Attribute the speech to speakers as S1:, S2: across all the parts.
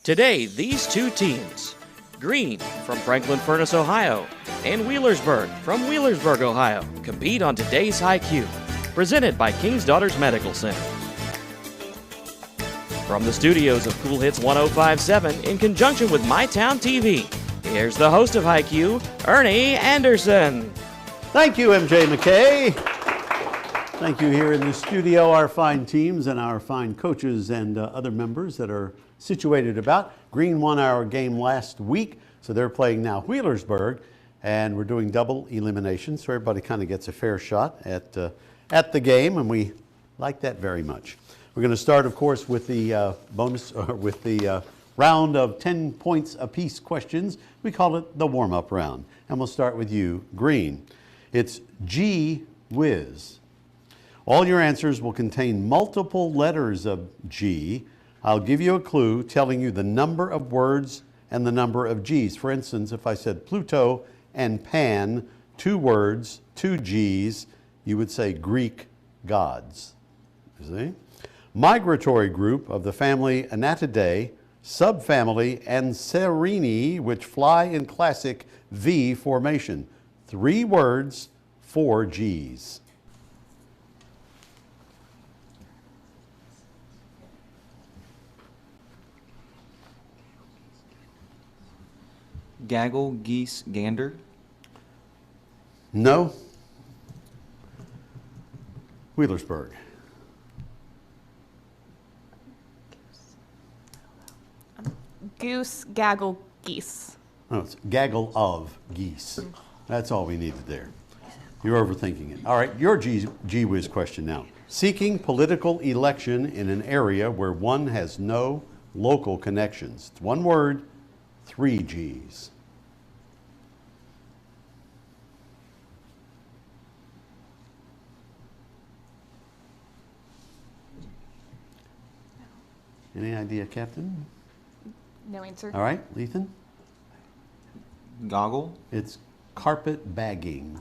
S1: Today, these two teams, Green from Franklin Furnace, Ohio, and Wheelersburg from Wheelersburg, Ohio, compete on today's High-Q, presented by King's Daughters Medical Center. From the studios of Cool Hits 105.7 in conjunction with MyTown TV, here's the host of High-Q, Ernie Anderson.
S2: Thank you, MJ McKay. Thank you here in the studio, our fine teams and our fine coaches and other members that are situated about. Green won our game last week, so they're playing now Wheelersburg, and we're doing double elimination, so everybody kind of gets a fair shot at the game, and we like that very much. We're going to start, of course, with the round of 10 points apiece questions. We call it the warm-up round, and we'll start with you, Green. It's G whiz. All your answers will contain multiple letters of G. I'll give you a clue telling you the number of words and the number of G's. For instance, if I said Pluto and Pan, 2 words, 2 G's, you would say Greek gods. You see? Migratory group of the family Anatidae, subfamily Anserini, which fly in classic V formation. 3 words, 4 G's.
S3: Gaggle, geese, gander.
S2: No. Wheelersburg.
S4: Goose, gaggle, geese.
S2: No, it's gaggle of geese. That's all we needed there. You're overthinking it. All right, your Gee Whiz question now. Seeking political election in an area where one has no local connections. It's 1 word, 3 G's. Any idea, Captain?
S4: No answer.
S2: All right, Lethan?
S3: Goggle.
S2: It's carpet bagging.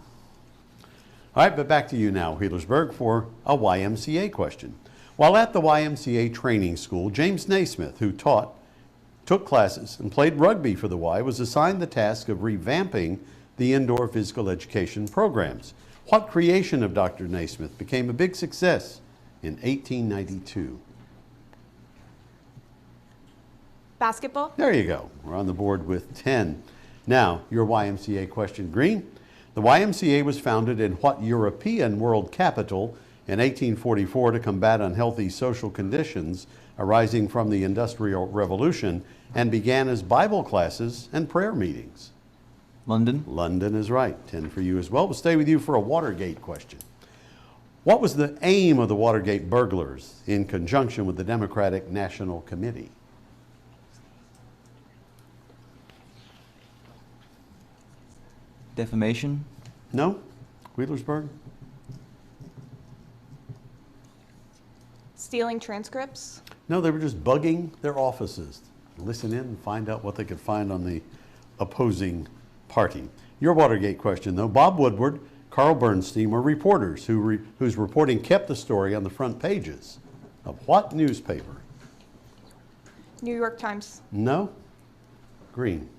S2: All right, but back to you now, Wheelersburg, for a YMCA question. While at the YMCA training school, James Naismith, who took classes and played rugby for the Y, was assigned the task of revamping the indoor physical education programs. What creation of Dr. Naismith became a big success in 1892?
S4: Basketball.
S2: There you go. We're on the board with 10. Now, your YMCA question, Green. The YMCA was founded in what European world capital in 1844 to combat unhealthy social conditions arising from the Industrial Revolution and began as Bible classes and prayer meetings?
S3: London.
S2: London is right. 10 for you as well. We'll stay with you for a Watergate question. What was the aim of the Watergate burglars in conjunction with the Democratic National Committee?
S3: Defamation.
S2: No? Wheelersburg?
S4: Stealing transcripts.
S2: No, they were just bugging their offices. Listen in and find out what they could find on the opposing party. Your Watergate question, though. Bob Woodward, Carl Bernstein were reporters whose reporting kept the story on the front pages of what newspaper?
S4: New York Times.
S2: No? Green.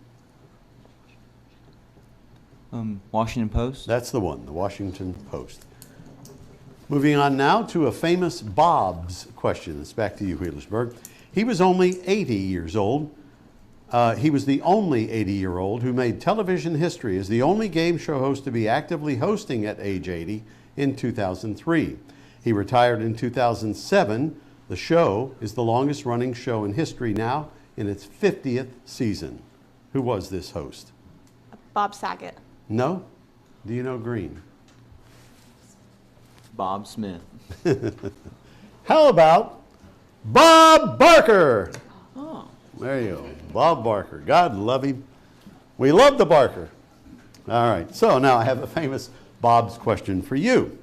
S3: Washington Post.
S2: That's the one, the Washington Post. Moving on now to a famous Bob's question. It's back to you, Wheelersburg. He was only 80 years old. He was the only 80-year-old who made television history as the only game show host to be actively hosting at age 80 in 2003. He retired in 2007. The show is the longest running show in history now in its 50th season. Who was this host?
S4: Bob Saget.
S2: No? Do you know Green?
S3: Bob Smith.
S2: How about Bob Barker?
S3: Oh.
S2: There you go. Bob Barker. God love him. We love the Barker. All right. So now I have a famous Bob's question for you.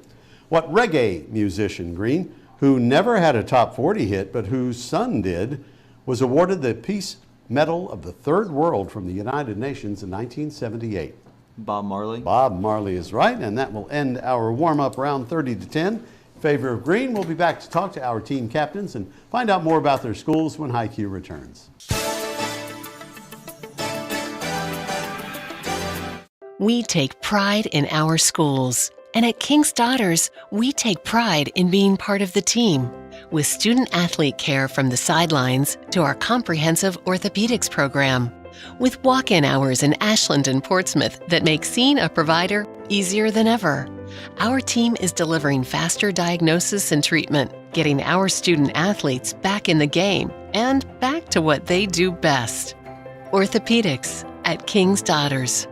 S2: What reggae musician, Green, who never had a top 40 hit but whose son did, was awarded the Peace Medal of the Third World from the United Nations in 1978?
S3: Bob Marley.
S2: Bob Marley is right, and that will end our warm-up round 30 to 10 in favor of Green. We'll be back to talk to our team captains and find out more about their schools when High-Q returns.
S5: We take pride in our schools. And at King's Daughters, we take pride in being part of the team. With student-athlete care from the sidelines to our comprehensive orthopedics program. With walk-in hours in Ashland and Portsmouth that make seeing a provider easier than ever. Our team is delivering faster diagnosis and treatment, getting our student-athletes back in the game and back to what they do best. Orthopedics at King's Daughters.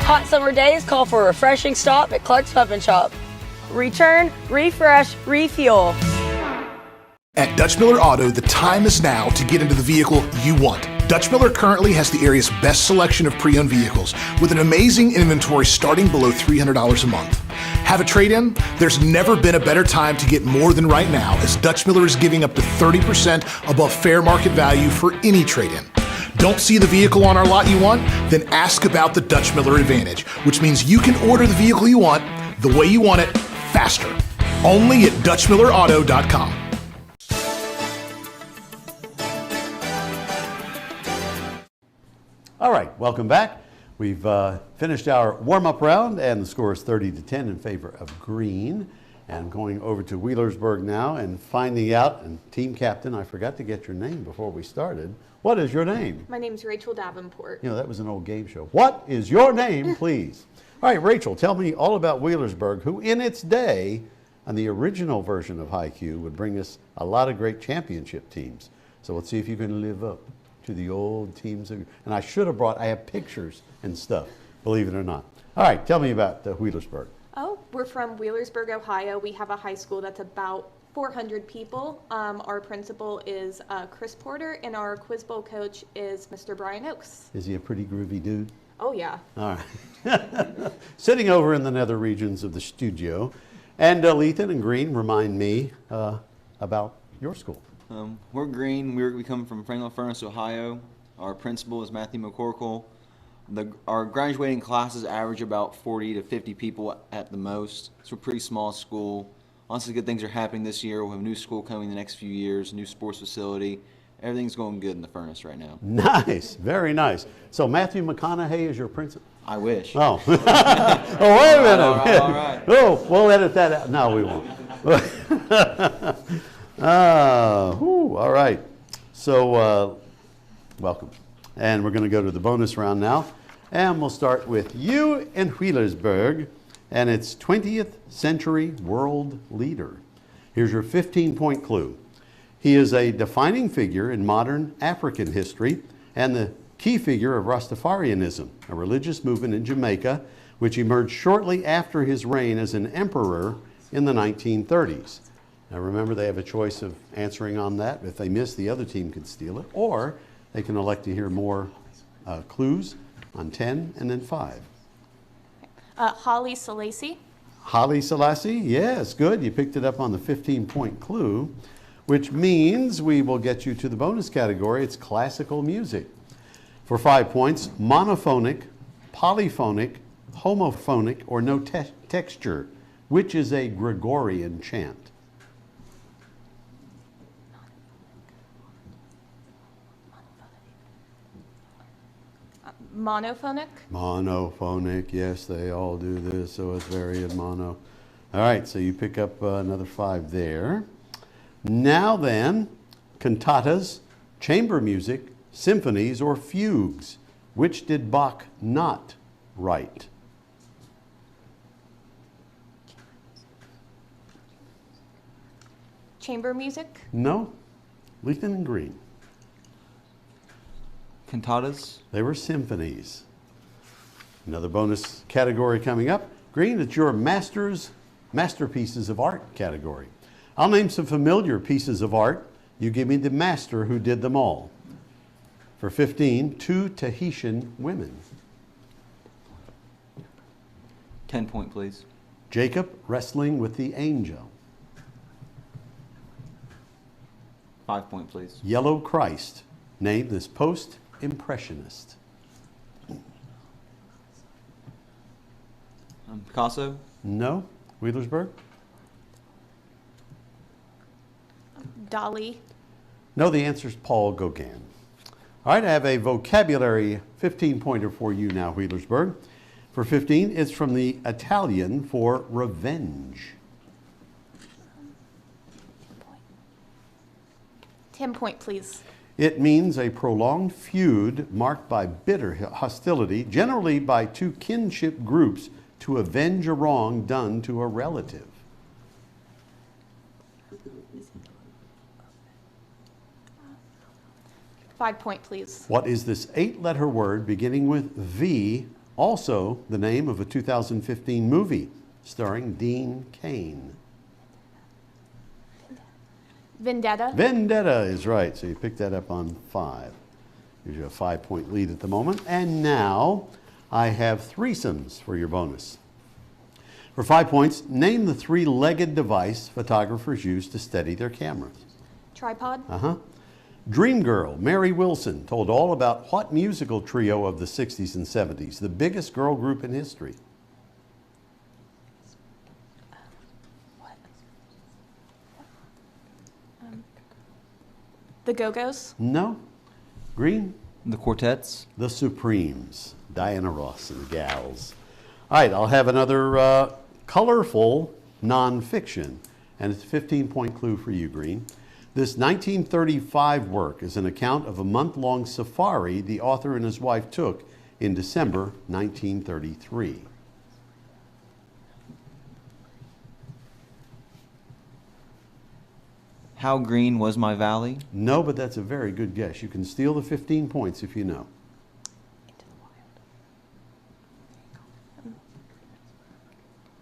S6: Hot summer days call for a refreshing stop at Clark's Pub and Shop. Return, refresh, refuel.
S7: At Dutch Miller Auto, the time is now to get into the vehicle you want. Dutch Miller currently has the area's best selection of pre-owned vehicles with an amazing inventory starting below $300 a month. Have a trade-in? There's never been a better time to get more than right now, as Dutch Miller is giving up to 30% above fair market value for any trade-in. Don't see the vehicle on our lot you want? Then ask about the Dutch Miller Advantage, which means you can order the vehicle you want, the way you want it, faster. Only at DutchMillerAuto.com.
S2: All right, welcome back. We've finished our warm-up round, and the score is 30-10 in favor of green. And going over to Wheelersburg now and finding out, and team captain, I forgot to get your name before we started. What is your name?
S4: My name's Rachel Davenport.
S2: You know, that was an old game show. What is your name, please? All right, Rachel, tell me all about Wheelersburg, who in its day, on the original version of Haiku, would bring us a lot of great championship teams. So let's see if you can live up to the old teams. And I should have brought, I have pictures and stuff, believe it or not. All right, tell me about Wheelersburg.
S4: Oh, we're from Wheelersburg, Ohio. We have a high school that's about 400 people. Our principal is Chris Porter, and our Quiz Bowl coach is Mr. Brian Oakes.
S2: Is he a pretty groovy dude?
S4: Oh, yeah.
S2: All right. Sitting over in the nether regions of the studio, and Lethan and Green, remind me about your school.
S3: We're green. We come from Franklin Furnace, Ohio. Our principal is Matthew McCorkle. Our graduating classes average about 40 to 50 people at the most. It's a pretty small school. Lots of good things are happening this year. We'll have a new school coming the next few years, new sports facility. Everything's going good in the Furnace right now.
S2: Nice, very nice. So Matthew McConaughey is your principal?
S3: I wish.
S2: Oh, oh, wait a minute.
S3: All right.
S2: Oh, we'll edit that out. No, we won't. All right. So welcome. And we're going to go to the bonus round now. And we'll start with you in Wheelersburg and its 20th century world leader. Here's your 15-point clue. He is a defining figure in modern African history and the key figure of Rastafarianism, a religious movement in Jamaica which emerged shortly after his reign as an emperor in the 1930s. Now remember, they have a choice of answering on that. If they miss, the other team could steal it, or they can elect to hear more clues on 10 and then 5.
S4: Holly Selassie.
S2: Holly Selassie, yes, good. You picked it up on the 15-point clue, which means we will get you to the bonus category. It's classical music. For 5 points, monophonic, polyphonic, homophonic, or no texture, which is a Gregorian chant.
S4: Monophonic.
S2: Monophonic, yes, they all do this, so it's very in mono. All right, so you pick up another 5 there. Now then, cantatas, chamber music, symphonies, or fugues. Which did Bach not write?
S4: Chamber music.
S2: No. Lethan and Green.
S3: Cantatas.
S2: They were symphonies. Another bonus category coming up. Green, it's your masterpieces of art category. I'll name some familiar pieces of art. You give me the master who did them all. For 15, 2 Tahitian women.
S3: 10 point, please.
S2: Jacob wrestling with the angel.
S3: 5 point, please.
S2: Yellow Christ. Name this post-impressionist.
S3: Picasso.
S2: No? Wheelersburg?
S4: Dali.
S2: No, the answer is Paul Gauguin. All right, I have a vocabulary 15-pointer for you now, Wheelersburg. For 15, it's from the Italian for revenge.
S4: 10 point, please.
S2: It means a prolonged feud marked by bitter hostility, generally by two kinship groups, to avenge a wrong done to a relative.
S4: Five point, please.
S2: What is this 8-letter word beginning with V, also the name of a 2015 movie starring Dean Cain?
S4: Vendetta.
S2: Vendetta is right, so you picked that up on 5. Gives you a 5-point lead at the moment. And now I have threesomes for your bonus. For 5 points, name the 3-legged device photographers use to steady their cameras.
S4: Tripod.
S2: Dream girl Mary Wilson told all about what musical trio of the 60s and 70s, the biggest girl group in history?
S4: The Go-Go's.
S2: No. Green?
S3: The Quartets.
S2: The Supremes. Diana Ross and the Gals. All right, I'll have another colorful nonfiction, and it's a 15-point clue for you, Green. This 1935 work is an account of a month-long safari the author and his wife took in December 1933.
S3: How Green Was My Valley?
S2: No, but that's a very good guess. You can steal the 15 points if you know.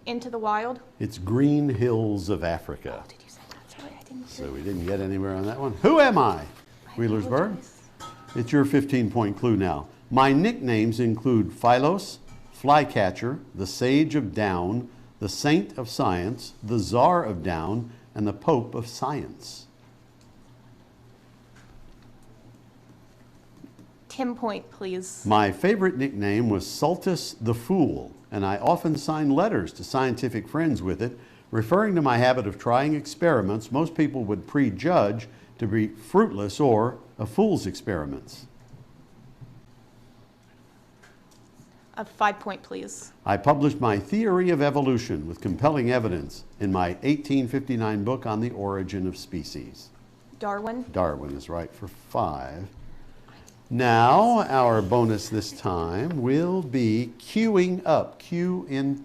S4: Into the Wild.
S2: It's Green Hills of Africa.
S4: Did you say that? Sorry, I didn't hear
S2: So we didn't get anywhere on that one. Who am I? Wheelersburg.
S4: apologize.
S2: It's your 15-point clue now. My nicknames include Philos, Flycatcher, the Sage of Down, the Saint of Science, the Czar of Down, and the Pope of Science.
S4: 10 point, please.
S2: My favorite nickname was Sultus the Fool, and I often signed letters to scientific friends with it, referring to my habit of trying experiments most people would prejudge to be fruitless or a fool's experiments.
S4: A 5 point, please.
S2: I published my theory of evolution with compelling evidence in my 1859 book on the origin of species.
S4: Darwin.
S2: Darwin is right for 5. Now, our bonus this time will be queuing up. Q in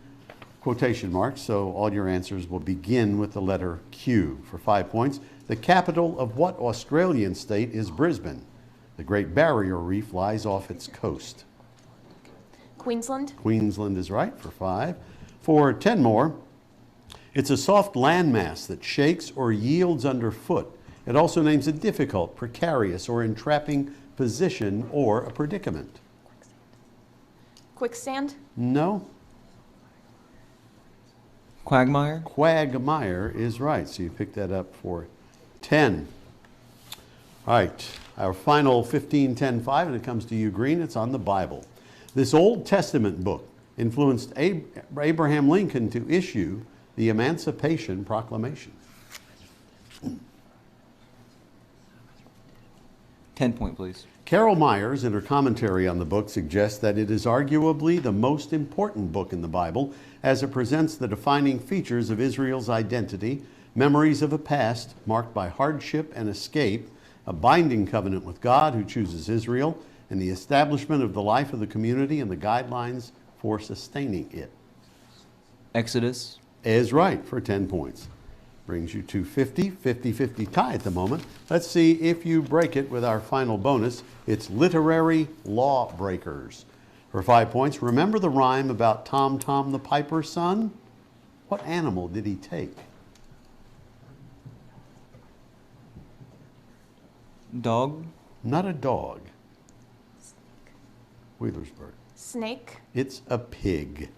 S2: quotation marks, so all your answers will begin with the letter Q. For 5 points, the capital of what Australian state is Brisbane? The Great Barrier Reef lies off its coast.
S4: Queensland.
S2: Queensland is right for 5. For 10 more, it's a soft landmass that shakes or yields underfoot. It also names a difficult, precarious, or entrapping position or a predicament.
S4: Quicksand.
S2: No.
S3: Quagmire.
S2: Quagmire is right, so you pick that up for 10. All right, our final 15, 10, 5, and it comes to you, Green. It's on the Bible. This Old Testament book influenced Abraham Lincoln to issue the Emancipation Proclamation.
S3: 10 point, please.
S2: Carol Myers, in her commentary on the book, suggests that it is arguably the most important book in the Bible as it presents the defining features of Israel's identity, memories of a past marked by hardship and escape, a binding covenant with God who chooses Israel, and the establishment of the life of the community and the guidelines for sustaining it.
S3: Exodus.
S2: Is right for 10 points. Brings you to 50, 50-50 tie at the moment. Let's see if you break it with our final bonus. It's literary lawbreakers. For 5 points, remember the rhyme about Tom Tom the Piper's son? What animal did he take?
S3: Dog.
S2: Not a dog. Wheelersburg.
S4: Snake.
S2: It's a pig.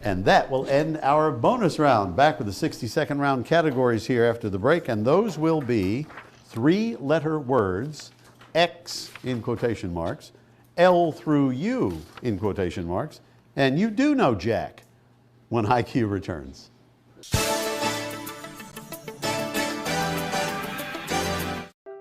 S2: And that will end our bonus round. Back with the 60-second round categories here after the break, and those will be 3-letter words, X in quotation marks, L through U in quotation marks, and you do know Jack when IQ returns.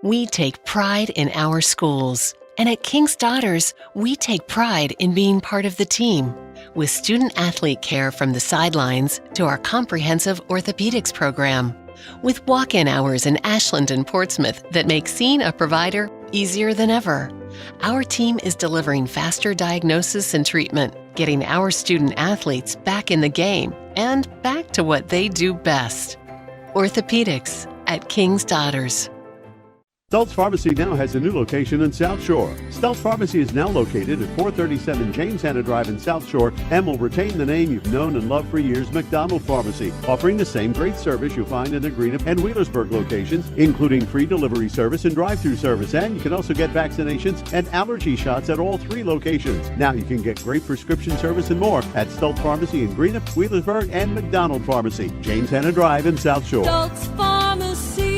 S5: We take pride in our schools. And at King's Daughters, we take pride in being part of the team. With student-athlete care from the sidelines to our comprehensive orthopedics program. With walk-in hours in Ashland and Portsmouth that make seeing a provider easier than ever. Our team is delivering faster diagnosis and treatment, getting our student-athletes back in the game and back to what they do best. Orthopedics at King's Daughters.
S2: Stultz Pharmacy now has a new location in South Shore. Stultz Pharmacy is now located at 437 James Hanna Drive in South Shore and will retain the name you've known and loved for years, McDonald Pharmacy, offering the same great service you'll find in the Greenup and Wheelersburg locations, including free delivery service and drive-through service. And you can also get vaccinations and allergy shots at all 3 locations. Now you can get great prescription service and more at Stultz Pharmacy in Greenup, Wheelersburg, and McDonald Pharmacy, James Hanna Drive in South Shore.
S8: Stultz Pharmacy.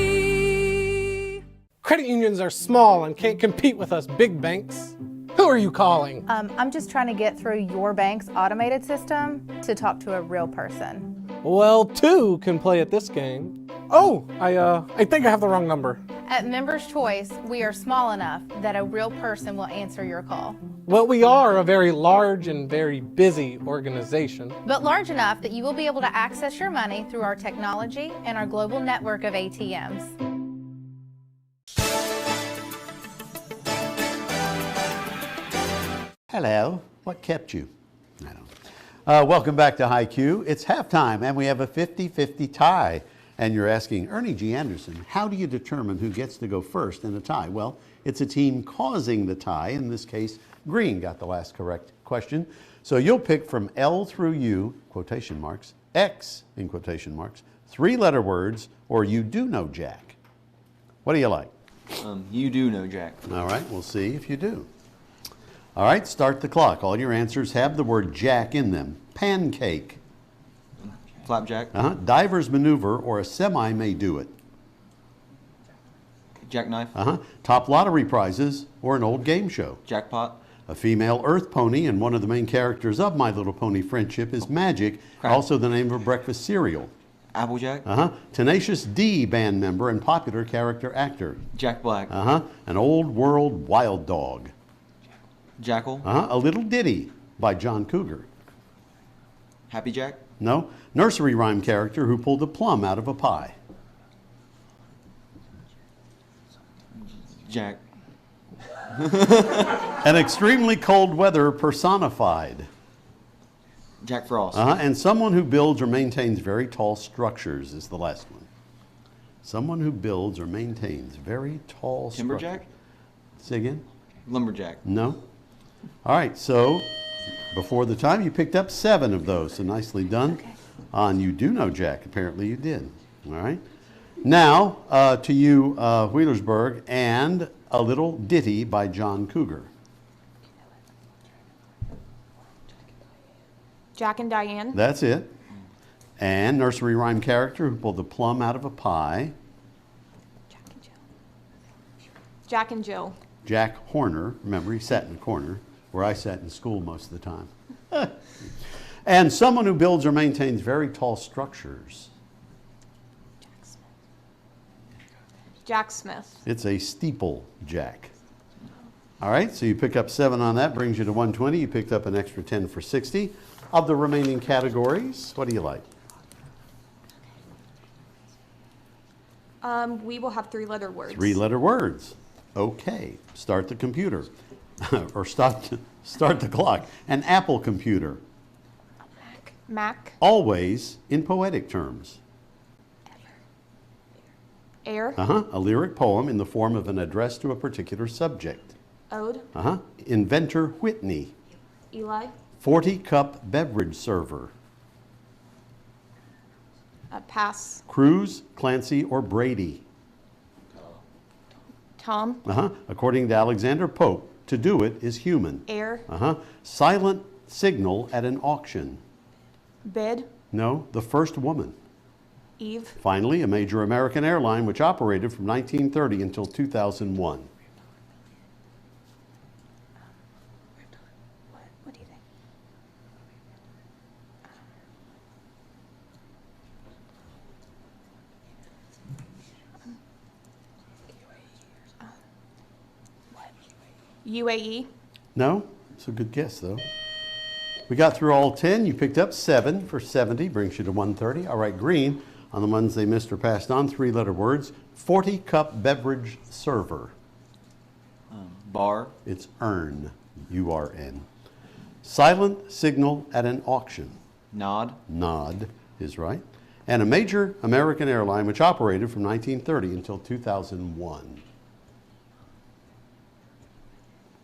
S9: Credit unions are small and can't compete with us big banks. Who are you calling?
S10: I'm just trying to get through your bank's automated system to talk to a real person.
S9: Well, 2 can play at this game. Oh, I think I have the wrong number.
S10: At Members Choice, we are small enough that a real person will answer your call.
S9: Well, we are a very large and very busy organization.
S10: But large enough that you will be able to access your money through our technology and our global network of ATMs.
S2: Hello. What kept you? I don't. Welcome back to High Q. It's halftime, and we have a 50-50 tie. And you're asking, Ernie G. Anderson, how do you determine who gets to go first in a tie? Well, it's a team causing the tie. In this case, Green got the last correct question. So you'll pick from L through U, quotation marks, X in quotation marks, 3-letter words, or you do know Jack. What do you like?
S3: You do know Jack.
S2: All right, we'll see if you do. All right, start the clock. All your answers have the word Jack in them. Pancake.
S3: Flapjack.
S2: Diver's maneuver or a semi may do it.
S3: Jackknife.
S2: Top lottery prizes or an old game show.
S3: Jackpot.
S2: A female earth pony, and one of the main characters of My Little Pony Friendship is Magic, also the name of a breakfast cereal.
S3: Applejack.
S2: Tenacious D band member and popular character actor.
S3: Jack Black.
S2: An old world wild dog.
S3: Jackal.
S2: A little ditty by John Cougar.
S3: Happy Jack.
S2: No. Nursery rhyme character who pulled a plum out of a pie.
S3: Jack.
S2: An extremely cold weather personified.
S3: Jack Frost.
S2: And someone who builds or maintains very tall structures is the last one. Someone who builds or maintains very tall structures.
S3: Timberjack?
S2: Say again?
S3: Lumberjack.
S2: No. All right, so before the time you picked up 7 of those, so nicely done.
S10: Okay.
S2: On You Do Know Jack, apparently you did. All right. Now to you, Wheelersburg, and a little ditty by John Cougar.
S4: Jack and Diane.
S2: That's it. And nursery rhyme character who pulled the plum out of a pie.
S4: Jack and Jill. Jack and Jill.
S2: Jack Horner. Remember, he sat in the corner where I sat in school most of the time. And someone who builds or maintains very tall structures.
S4: Jack Smith.
S2: It's a steeple jack. All right, so you pick up 7 on that, brings you to 120. You picked up an extra 10 for 60. Of the remaining categories, what do you like?
S4: We will have 3-letter words.
S2: 3-letter words. Okay, start the computer. Or start the clock. An Apple computer.
S4: Mac.
S2: Always in poetic terms.
S4: Air.
S2: A lyric poem in the form of an address to a particular subject.
S4: Ode.
S2: Inventor Whitney.
S4: Eli.
S2: 40-cup beverage server.
S4: Pass.
S2: Cruz, Clancy, or Brady.
S4: Tom.
S2: According to Alexander Pope, to do it is human.
S4: Air.
S2: Silent signal at an auction.
S4: Bid.
S2: No, the first woman.
S4: Eve.
S2: Finally, a major American airline which operated from 1930 until 2001.
S4: What do you think? UAE.
S2: No? It's a good guess, though. We got through all 10. You picked up 7 for 70, brings you to 130. All right, green, on the ones they missed or passed on, 3-letter words. 40-cup beverage server.
S3: Bar.
S2: It's earn, U-R-N. Silent signal at an auction.
S3: Nod.
S2: Nod is right. And a major American airline which operated from 1930 until 2001.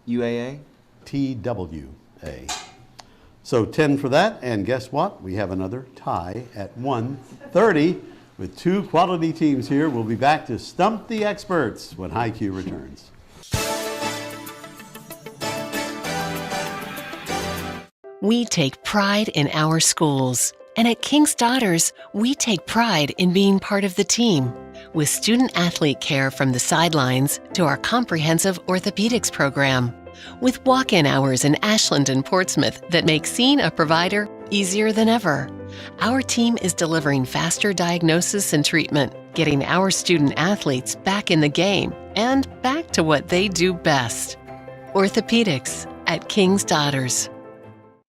S3: UAA.
S2: TWA. So 10 for that, and guess what? We have another tie at 130 with 2 quality teams here. We'll be back to Stump the Experts when High Q returns.
S5: We take pride in our schools. And at King's Daughters, we take pride in being part of the team. With student-athlete care from the sidelines to our comprehensive orthopedics program. With walk-in hours in Ashland and Portsmouth that make seeing a provider easier than ever. Our team is delivering faster diagnosis and treatment, getting our student-athletes back in the game and back to what they do best. Orthopedics at King's Daughters.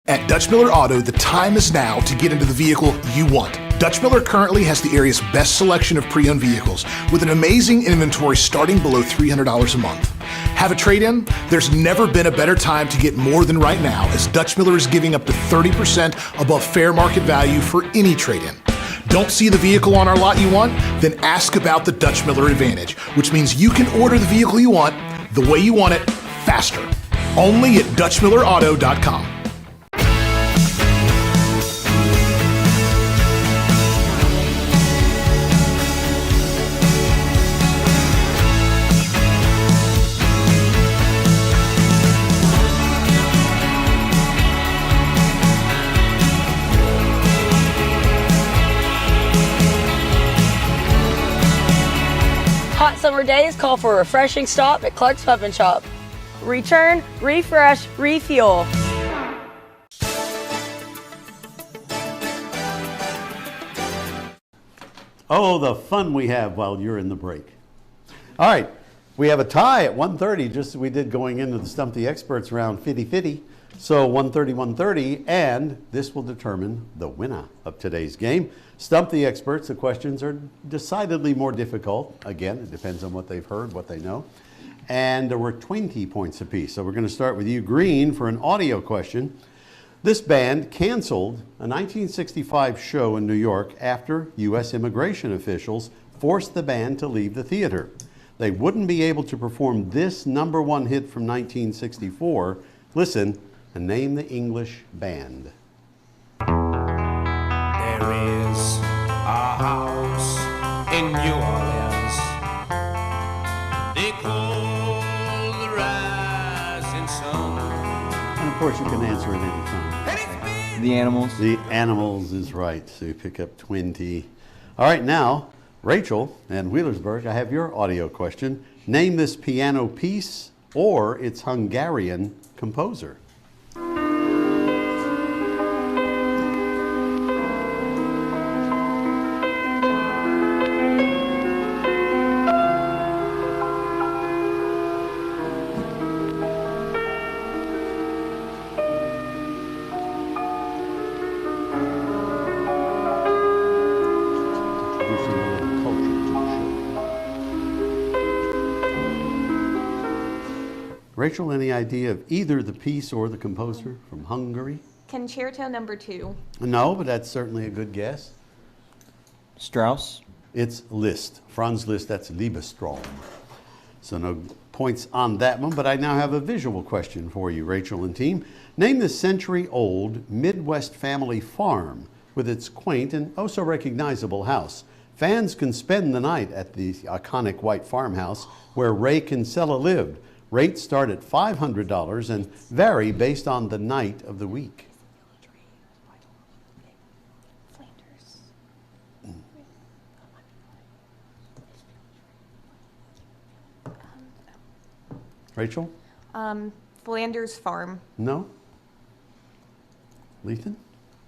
S7: At Dutch Miller Auto, the time is now to get into the vehicle you want. Dutch Miller currently has the area's best selection of pre-owned vehicles with an amazing inventory starting below $300 a month. Have a trade-in? There's never been a better time to get more than right now, as Dutch Miller is giving up to 30% above fair market value for any trade-in. Don't see the vehicle on our lot you want? Then ask about the Dutch Miller Advantage, which means you can order the vehicle you want, the way you want it, faster. Only at DutchMillerAuto.com.
S6: Hot summer days call for a refreshing stop at Clark's Pump and Shop. Return, refresh, refuel.
S2: Oh, the fun we have while you're in the break. All right, we have a tie at 130, just as we did going into the Stump the Experts round 50-50. So 130, and this will determine the winner of today's game. Stump the Experts, the questions are decidedly more difficult. Again, it depends on what they've heard, what they know. And there were 20 points apiece. So we're going to start with you, Green, for an audio question. This band canceled a 1965 show in New York after U.S. immigration officials forced the band to leave the theater. They wouldn't be able to perform this #1 hit from 1964. Listen and name the English band.
S8: There is a house in New Orleans they call the rising sun.
S2: And of course you can answer at any time.
S3: The Animals.
S2: The Animals is right, so you pick up 20. All right, now, Rachel and Wheelersburg, I have your audio question. Name this piano piece or its Hungarian composer. Rachel, any idea of either the piece or the composer from Hungary?
S4: Concerto number 2.
S2: No, but that's certainly a good guess.
S3: Strauss.
S2: It's Liszt. Franz Liszt, that's Liebestraum. So no points on that one, but I now have a visual question for you, Rachel and team. Name the century-old Midwest family farm with its quaint and oh so recognizable house. Fans can spend the night at the iconic white farmhouse where Ray Kinsella lived. Rates start at $500 and vary based on the night of the week. Rachel?
S4: Flanders Farm.
S2: No? Lethan?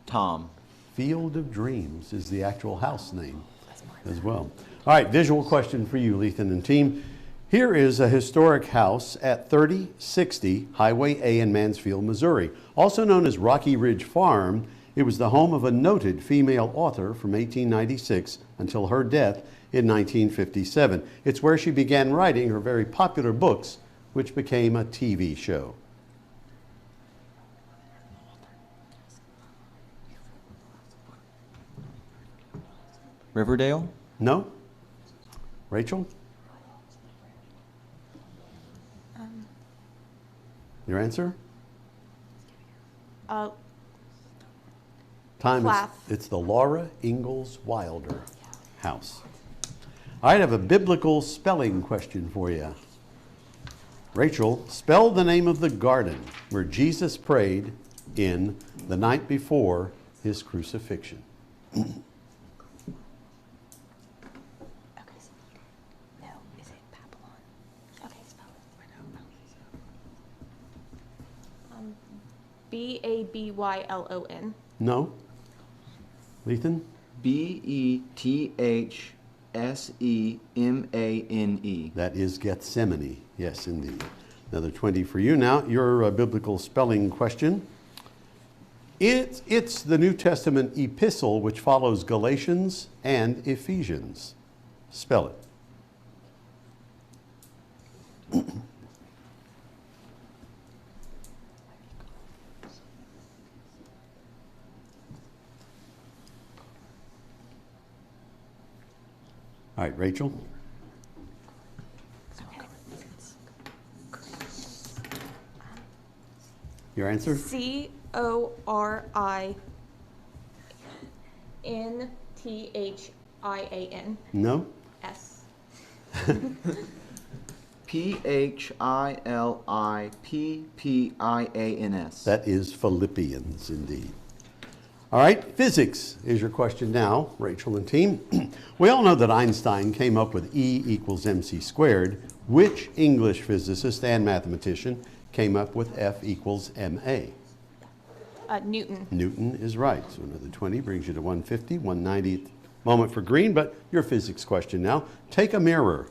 S3: Tom.
S2: Field of Dreams is the actual house name as well. All right, visual question for you, Lethan and team. Here is a historic house at 3060 Highway A in Mansfield, Missouri. Also known as Rocky Ridge Farm, it was the home of a noted female author from 1896 until her death in 1957. It's where she began writing her very popular books, which became a TV show.
S3: Riverdale?
S2: No? Rachel? Your answer? Time is, it's the Laura Ingalls Wilder house. All right, I have a biblical spelling question for you. Rachel, spell the name of the garden where Jesus prayed in the night before his crucifixion.
S4: Babyylon.
S2: No? Lethan?
S3: Betsemane.
S2: That is Gethsemane. Yes, indeed. Another 20 for you. Now, your biblical spelling question. It's the New Testament epistle which follows Galatians and Ephesians. Spell it. All right, Rachel. Your answer?
S4: Corinnthian.
S2: No?
S4: S.
S3: Philippians.
S2: That is Philippians, indeed. All right, physics is your question now, Rachel and team. We all know that Einstein came up with E equals mc squared. Which English physicist and mathematician came up with F equals ma?
S4: Newton.
S2: Newton is right. So another 20 brings you to 150, 190 moment for green, but your physics question now. Take a mirror.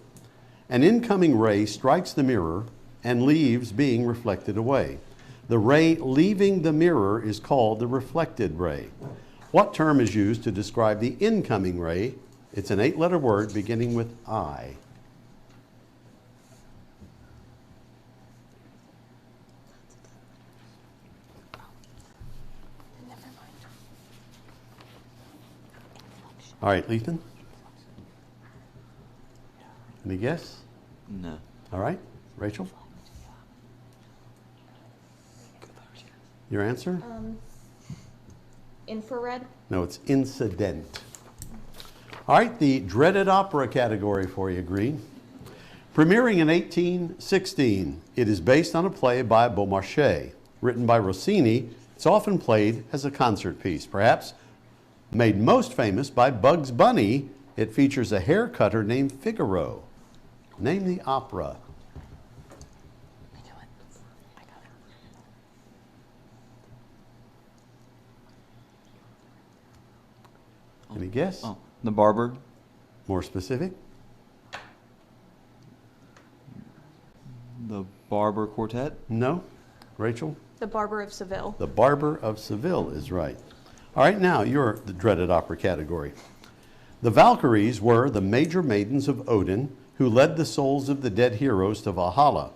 S2: An incoming ray strikes the mirror and leaves being reflected away. The ray leaving the mirror is called the reflected ray. What term is used to describe the incoming ray? It's an 8-letter word beginning with I. All right, Lethan? Any guess?
S3: No.
S2: All right, Rachel? Your answer?
S4: Infrared.
S2: No, it's incident. All right, the dreaded opera category for you, Green. Premiering in 1816, it is based on a play by Beaumarchais. Written by Rossini, it's often played as a concert piece. Perhaps made most famous by Bugs Bunny, it features a hair cutter named Figaro. Name the opera. Any guess?
S3: Oh, The Barber.
S2: More specific?
S3: The Barber Quartet.
S2: No? Rachel?
S4: The Barber of Seville.
S2: The Barber of Seville is right. All right, now you're the dreaded opera category. The Valkyries were the major maidens of Odin who led the souls of the dead heroes to Valhalla.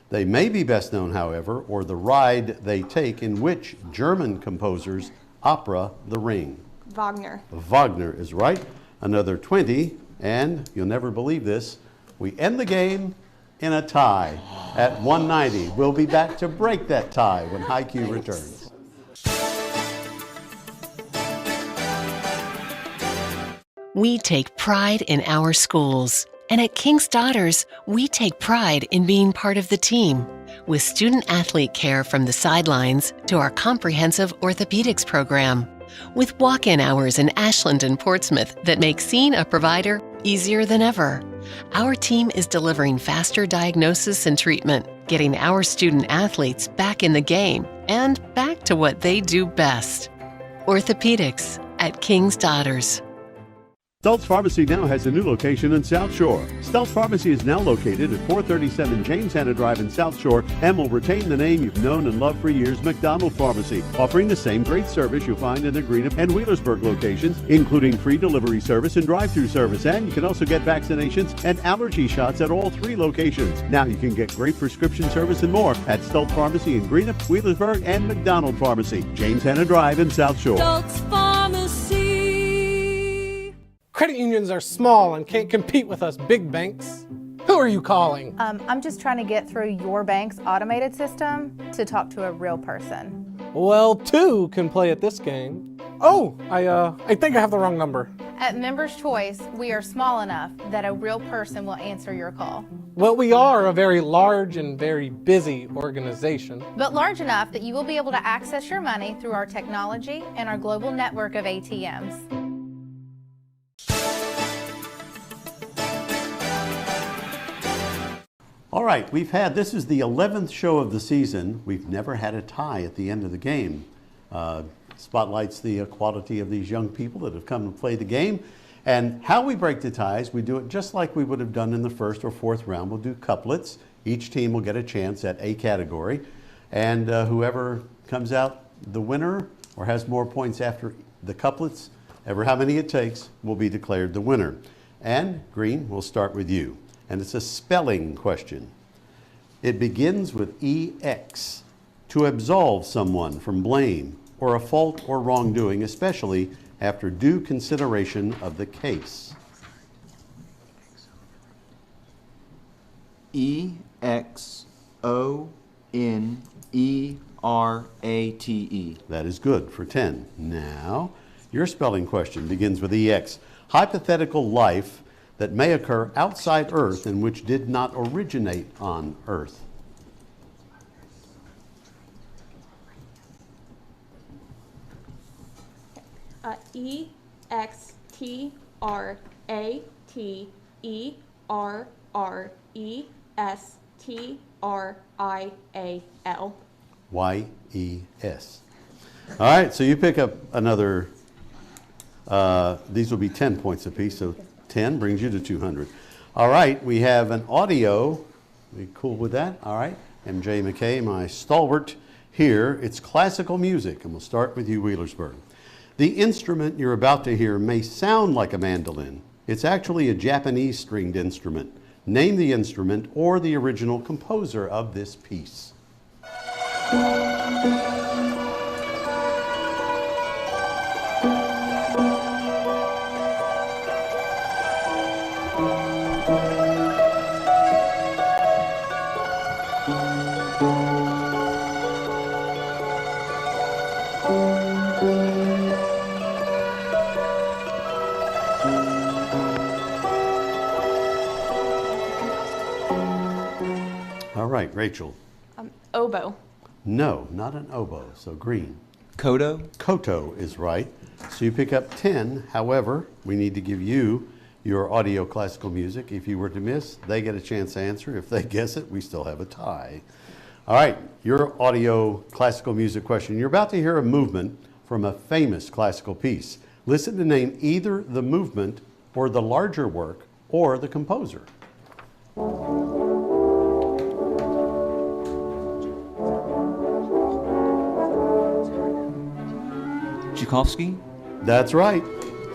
S2: They may be best known, however, or the ride they take in which German composer's opera The Ring.
S4: Wagner.
S2: Wagner is right. Another 20, and you'll never believe this, we end the game in a tie at 190. We'll be back to break that tie when HiQ returns.
S5: We take pride in our schools. And at King's Daughters, we take pride in being part of the team. With student-athlete care from the sidelines to our comprehensive orthopedics program. With walk-in hours in Ashland and Portsmouth that make seeing a provider easier than ever. Our team is delivering faster diagnosis and treatment, getting our student athletes back in the game and back to what they do best. Orthopedics at King's Daughters.
S2: Stultz Pharmacy now has a new location in South Shore. Stultz Pharmacy is now located at 437 James Hanna Drive in South Shore and will retain the name you've known and loved for years, McDonald Pharmacy, offering the same great service you'll find in the Greenup and Wheelersburg locations, including free delivery service and drive-through service. And you can also get vaccinations and allergy shots at all 3 locations. Now you can get great prescription service and more at Stultz Pharmacy in Greenup, Wheelersburg, and McDonald Pharmacy, James Hanna Drive in South Shore.
S11: Stultz Pharmacy.
S9: Credit unions are small and can't compete with us big banks. Who are you calling?
S10: I'm just trying to get through your bank's automated system to talk to a real person.
S9: Well, 2 can play at this game. Oh, I think I have the wrong number.
S10: At Members Choice, we are small enough that a real person will answer your call.
S9: Well, we are a very large and very busy organization.
S10: But large enough that you will be able to access your money through our technology and our global network of ATMs.
S2: All right, this is the 11th show of the season. We've never had a tie at the end of the game. Spotlights the quality of these young people that have come to play the game. And how we break the ties, we do it just like we would have done in the first or fourth round. We'll do couplets. Each team will get a chance at a category. And whoever comes out the winner or has more points after the couplets, ever how many it takes, will be declared the winner. And Green, we'll start with you. And it's a spelling question. It begins with EX, to absolve someone from blame or a fault or wrongdoing, especially after due consideration of the case.
S3: EXONERATE.
S2: That is good for 10. Now, your spelling question begins with EX. Hypothetical life that may occur outside Earth and which did not originate on Earth.
S4: EXTRARRESTRIAL.
S2: YES. All right, so you pick up another, these will be 10 points apiece, so 10 brings you to 200. All right, we have an audio. We cool with that? All right. MJ McKay, my stalwart here. It's classical music, and we'll start with you, Wheelersburg. The instrument you're about to hear may sound like a mandolin. It's actually a Japanese stringed instrument. Name the instrument or the original composer of this piece. All right, Rachel.
S4: Oboe.
S2: No, not an oboe, so Green.
S3: Koto.
S2: Koto is right. So you pick up 10. However, we need to give you your audio classical music. If you were to miss, they get a chance to answer. If they guess it, we still have a tie. All right, your audio classical music question. You're about to hear a movement from a famous classical piece. Listen to name either the movement or the larger work or the composer.
S3: Tchaikovsky.
S2: That's right.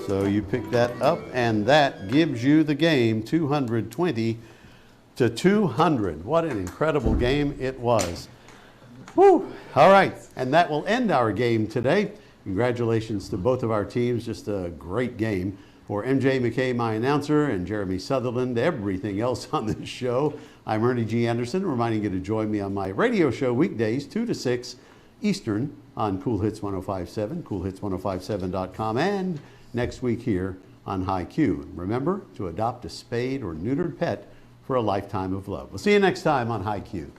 S2: So you pick that up, and that gives you the game 220 to 200. What an incredible game it was. Woo. All right, and that will end our game today. Congratulations to both of our teams. Just a great game. For MJ McKay, my announcer, and Jeremy Sutherland, everything else on this show, I'm Ernie G. Anderson, reminding you to join me on my radio show weekdays 2 to 6 Eastern on Cool Hits 105.7, coolhits1057.com, and next week here on High Q. Remember to adopt a spayed or neutered pet for a lifetime of love. We'll see you next time on High Q.